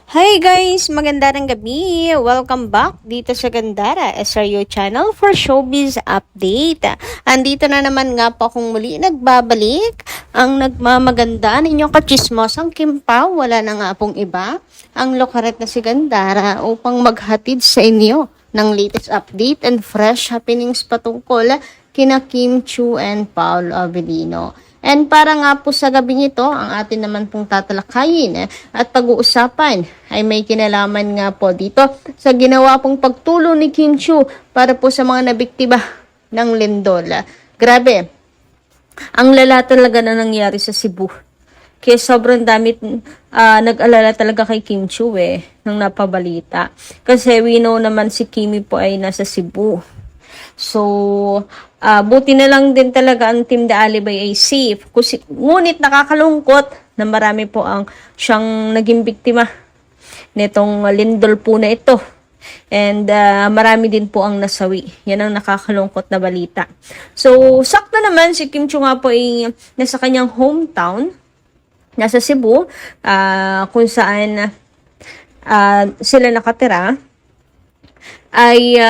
Hi guys! Magandang gabi! Welcome back dito sa Gandara SRU channel for showbiz update. Andito na naman nga po akong muli nagbabalik. Ang nagmamaganda ninyong kachismosang Kim Pao, wala na nga pong iba. Ang lokaret na si Gandara upang maghatid sa inyo ng latest update and fresh happenings patungkol kina Kim Chiu and Paolo Avellino. And para nga po sa gabing ito, ang atin naman pong tatalakayin at pag-uusapan ay may kinalaman nga po dito sa ginawa pong pagtulong ni Kim Chiu para po sa mga nabiktima ng lindol. Grabe, ang lala talaga na nangyari sa Cebu. Kaya sobrang dami nag-alala talaga kay Kim Chiu nang napabalita. Kasi we know naman si Kimi po ay nasa Cebu. So, buti na lang din talaga ang Team The Alibay ay safe. Ngunit nakakalungkot na marami po ang siyang naging biktima nitong lindol po na ito. And marami din po ang nasawi. Yan ang nakakalungkot na balita. So, sakto naman si Kim Chiu nga po ay nasa kanyang hometown, nasa Cebu, kung saan sila nakatira, ay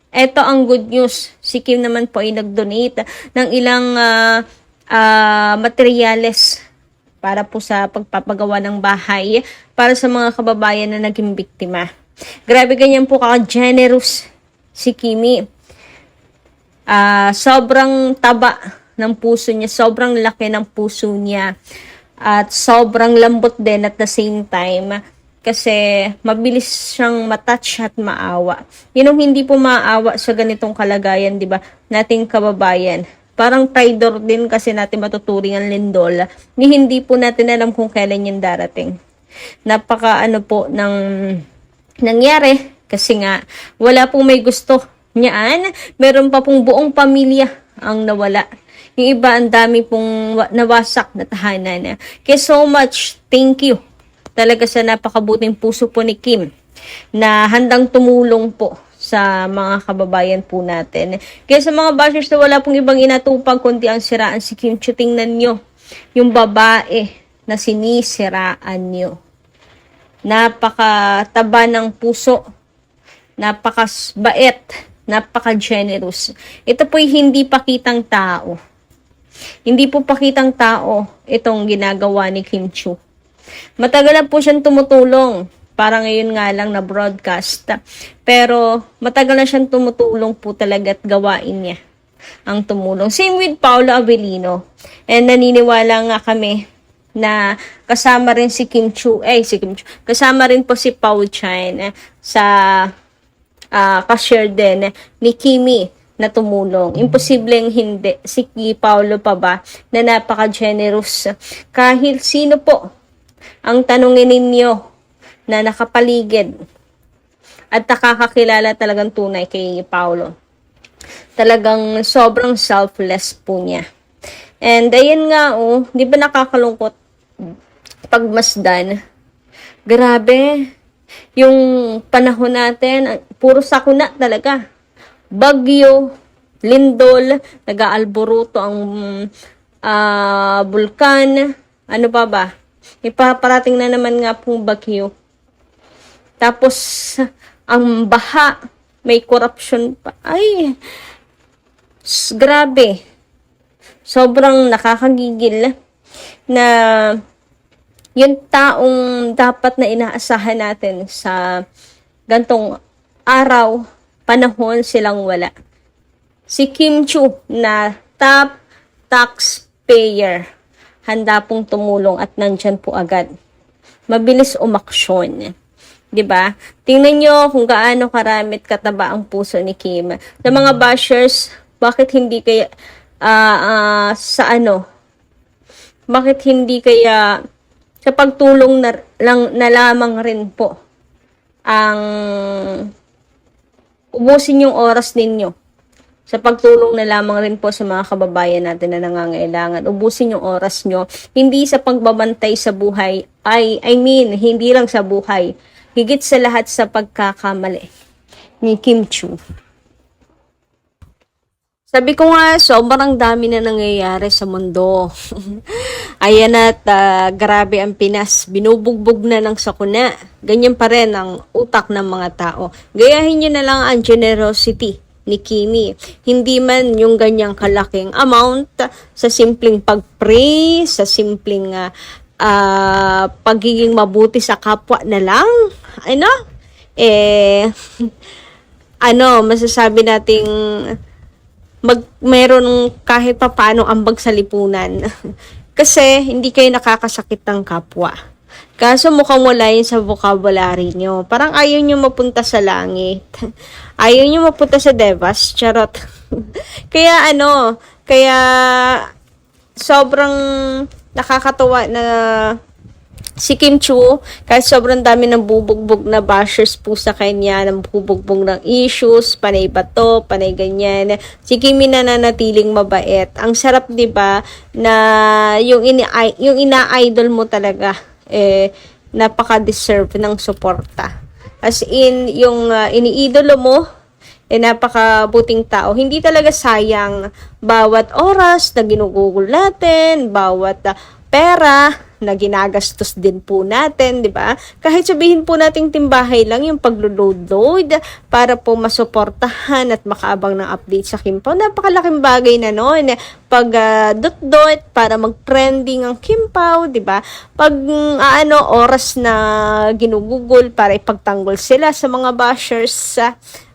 eto ang good news. Si Kim naman po ay nag-donate ng ilang materyales para po sa pagpapagawa ng bahay para sa mga kababayan na naging biktima. Grabe, ganyan po ka-generous si Kimi. Sobrang taba ng puso niya, sobrang laki ng puso niya, at sobrang lambot din at the same time. Kasi mabilis siyang matouch at maawa. Yun ang hindi po maawa sa ganitong kalagayan, di ba? Nating kababayan. Parang traitor din kasi natin matuturing ang lindol. Hindi po natin alam kung kailan yung darating. Napaka po ng nangyari. Kasi nga, wala pong may gusto niyaan. Meron pa pong buong pamilya ang nawala. Yung iba, ang dami pong nawasak na tahanan. Kaya so much, thank you talaga sa napakabuting puso po ni Kim na handang tumulong po sa mga kababayan po natin. Kaya sa mga bashers na wala pong ibang inatupag kundi ang siraan si Kim Chiu, tingnan nyo yung babae na sinisiraan nyo. Napakataba ng puso, napakabait, napaka-generous. Ito po'y hindi pakitang tao. Hindi po pakitang tao itong ginagawa ni Kim Chiu. Matagal na po siyang tumutulong. Para ngayon nga lang na broadcast. Pero matagal na siyang tumutulong po talaga at gawain niya ang tumulong. Same with Paolo Avellino. And naniniwala nga kami na kasama rin si Kim Chiu. Kasama rin po si Pao Chan sa ka-share din ni Kimi na tumulong. Imposibleng hindi. Si Paolo pa ba na napaka-generous. Kahit sino po ang tanungin ninyo na nakapaligid at nakakakilala talagang tunay kay Paolo. Talagang sobrang selfless po niya. And ayun nga, di ba nakakalungkot pagmasdan? Grabe, yung panahon natin, puro sakuna talaga. Bagyo, lindol, nag-aalboruto ang bulkan, ano pa ba? Ipaparating na naman nga pong bagyo. Tapos, ang baha, may corruption pa. Ay, grabe. Sobrang nakakagigil na yung taong dapat na inaasahan natin sa gantong araw, panahon, silang wala. Si Kim Chiu na top taxpayer, handa pong tumulong at nandyan po agad. Mabilis umaksyon. Diba? Tingnan nyo kung gaano karamit kataba ang puso ni Kim. Sa mga bashers, bakit hindi kaya bakit hindi kaya sa pagtulong na lamang rin po ang ubusin yung oras ninyo. Sa pagtulong na lamang rin po sa mga kababayan natin na nangangailangan. Ubusin yung oras nyo. Hindi sa pagbabantay sa buhay. Hindi lang sa buhay. Higit sa lahat sa pagkakamali ni Kim Chiu. Sabi ko nga, sobrang dami na nangyayari sa mundo. Ayan at grabe ang Pinas. Binubugbog na ng sakuna. Ganyan pa rin ang utak ng mga tao. Gayahin nyo na lang ang generosity ni Kimi. Hindi man yung ganyang kalaking amount sa simpleng pag-pray, sa simpleng pagiging mabuti sa kapwa na lang. Ano? Masasabi nating meron kahit pa paano ambag sa lipunan. Kasi hindi kayo nakakasakit ng kapwa. Kaso mukhang wala yun sa vocabulary nyo. Parang ayaw nyo mapunta sa langit. Ayaw nyo mapunta sa devas. Charot. Kaya sobrang nakakatawa na si Kim Chiu, kahit sobrang dami ng bubugbog na bashers po sa kanya, ng bubugbog ng issues, panay bato, panay ganyan. Si Kimi nananatiling mabait. Ang sarap, 'di ba, na yung ina-idol mo talaga napaka-deserve ng suporta. As in, yung iniidolo mo napakabuting tao. Hindi talaga sayang bawat oras na ginugugol natin, bawat pera na ginagastos din po natin, di ba? Kahit sabihin po nating timbahay lang yung paglo-load para po masuportahan at makaabang ng update sa Kimpaw. Napakalaking bagay na noon. Pag dot-dot para mag-trending ang Kimpaw, di ba? Pag oras na ginugugol para ipagtanggol sila sa mga bashers,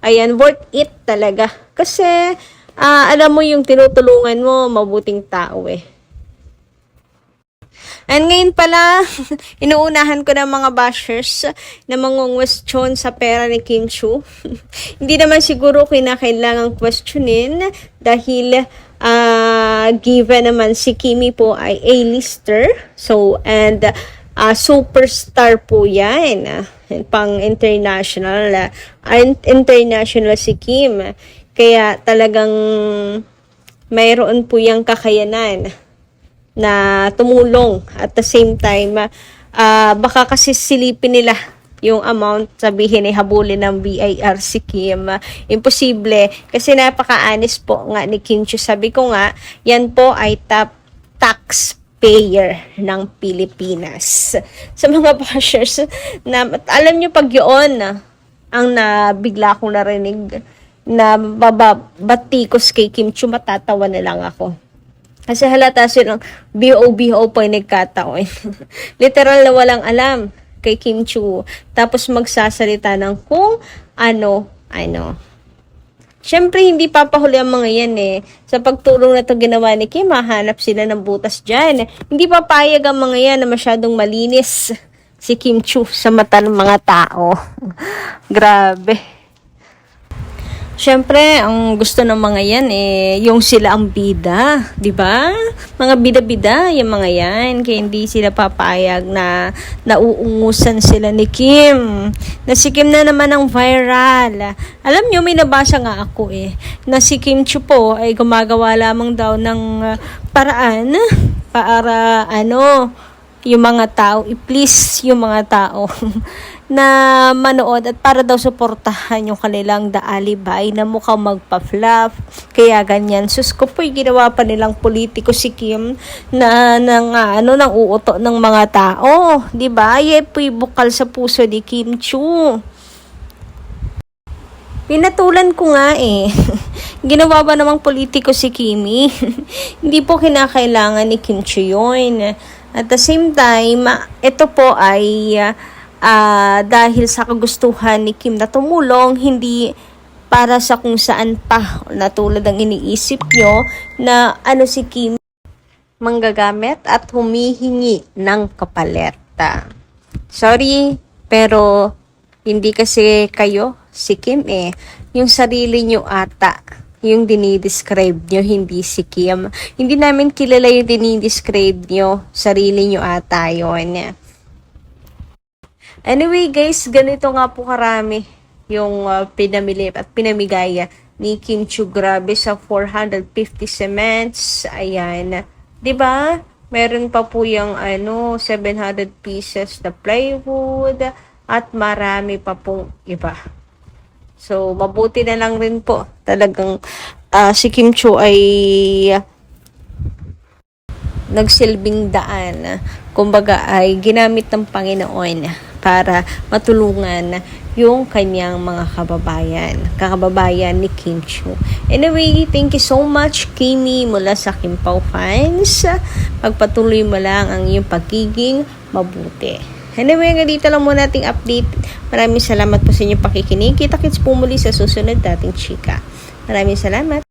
ayan, worth it talaga. Kasi alam mo yung tinutulungan mo, mabuting tao And ngayon pala, inuunahan ko ng mga bashers na mangungwestiyon sa pera ni Kim Chiu. Hindi naman siguro kinakailangang questionin dahil given naman si Kimi po ay A-lister. So, and superstar po yan. Pang international. International si Kim. Kaya talagang mayroon po yung kakayanan na tumulong at the same time baka kasi silipin nila yung amount, sabihin habulin ng BIR si Kim. Imposible kasi napaka-honest po nga ni Kim Chiu. Sabi ko nga, yan po ay top taxpayer ng Pilipinas. Sa mga bashers na alam nyo, pag yun ang nabigla kong narinig na batikos kay Kim Chiu, matatawa na lang ako. Kasi halata silang BO po yung nagkataon. Literal na walang alam kay Kim Chiu. Tapos magsasalita ng kung ano. Siyempre, hindi papahuli ang mga yan Sa pagtulong na ito ginawa ni Kim, mahanap sila ng butas dyan. Hindi papayag ang mga yan na masyadong malinis si Kim Chiu sa mata ng mga tao. Grabe. Siyempre, ang gusto ng mga yan yung sila ang bida, 'di ba? Mga bida-bida yung mga yan, kaya hindi sila papayag na nauungusan sila ni Kim. Na si Kim na naman ang viral. Alam nyo, may nabasa nga ako na si Kim Chiu po ay gumagawa lamang daw ng paraan para yung mga tao, i-please yung mga tao na manood at para daw suportahan yung kanilang daalibay na mukhang magpa-fluff. Kaya ganyan. Sus ko po, ginawa pa nilang politiko si Kim na nang uuto ng mga tao. Diba? Ay po'y bukal sa puso ni Kim Chiu. Pinatulan ko nga Ginawa ba namang politiko si Kimi? Hindi po kinakailangan ni Kim Chiu yun. At the same time, ito po ay dahil sa kagustuhan ni Kim na tumulong, hindi para sa kung saan pa na tulad ang iniisip nyo na si Kim manggagamit at humihingi ng kapalit. Sorry, pero hindi kasi kayo si Kim yung sarili nyo ata yung dinidescribe nyo, hindi si Kim. Hindi namin kilala yung dinidescribe nyo, sarili nyo ata yun. Anyway guys, ganito nga po karami yung pinamili at pinamigay ni Kim Chiu. Grabe sa 450 cements. Ayan. 'Di ba? Meron pa po yung 700 pieces na plywood at marami pa pong iba. So, mabuti na lang rin po. Talagang si Kim Chiu ay nagsilbing daan. Kumbaga ay ginamit ng Panginoon para matulungan yung kanyang mga kakababayan ni Kim Chiu. Anyway, thank you so much, Kimi, mula sa Kim Pao fans. Pagpatuloy mo lang ang iyong pagiging mabuti. Anyway, hanggang dito lang muna ating update. Maraming salamat po sa inyong pakikinig. Kita-kits po muli sa susunod nating chika. Maraming salamat.